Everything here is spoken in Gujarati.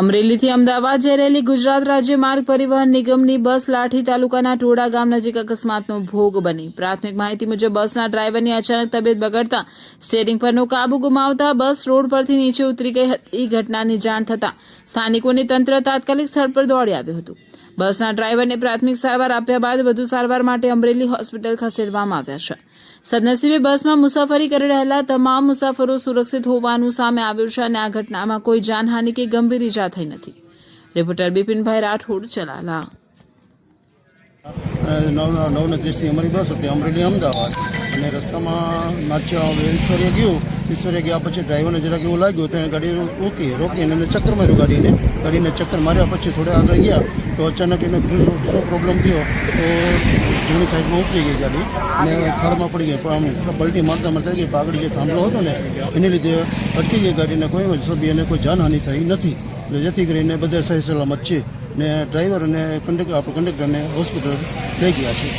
અમરેલીથી અમદાવાદ જઈ રહેલી ગુજરાત રાજ્ય માર્ગ પરિવહન નિગમની બસ લાઠી તાલુકાના ટોડા ગામ નજીક અકસ્માતનો ભોગ બની. પ્રાથમિક માહિતી મુજબ બસના ડ્રાઈવરની અચાનક તબિયત બગડતા સ્ટીયરિંગ પરનો કાબુ ગુમાવતા બસ રોડ પરથી નીચે ઉતરી ગઈ હતી. ઘટનાની જાણ થતાં સ્થાનિકોની તંત્ર તાત્કાલિક સ્થળ પર દોડી આવ્યું હતું. બસના ડ્રાઈવરને પ્રાથમિક સારવાર આપ્યા બાદ વધુ સારવાર માટે અમરેલી હોસ્પિટલ ખસેડવામાં આવ્યા છે. સદનસીબે બસમાં મુસાફરી કરી રહેલા તમામ મુસાફરો સુરક્ષિત હોવાનું સામે આવ્યું છે અને આ ઘટનામાં કોઈ જાનહાનિ કે ગંભીર ઈજા થઈ નથી. રિપોર્ટર બિપિનભાઈ રાઠોડ, ચલાલા. 9:30 અમારી બસ હતી અમરેલી અમદાવાદ અને રસ્તામાં નાચ્યા ઈશ્વરીય ગયા પછી ડ્રાઈવરને જરાક એવું લાગ્યું તો એને ગાડી રોકીને એને ચક્કર માર્યું. ગાડીને ચક્કર માર્યા પછી થોડા આગળ ગયા તો અચાનક એને શું પ્રોબ્લેમ થયો તો જમણી સાઈડમાં ઉતરી ગઈ ગાડી અને ખાડમાં પડી ગઈ. પણ આમ પલટી મારતા ગઈ. આગળ જે થાંભલો હતો ને એને લીધે અટકી ગઈ ગાડીને. કોઈ સભ્ય એને કોઈ જાનહાનિ થઈ નથી, જેથી કરીને બધા સહી સલામત છે ને ડ્રાઈવર અને કંડક્ટરને હોસ્પિટલ લઈ ગયા છે.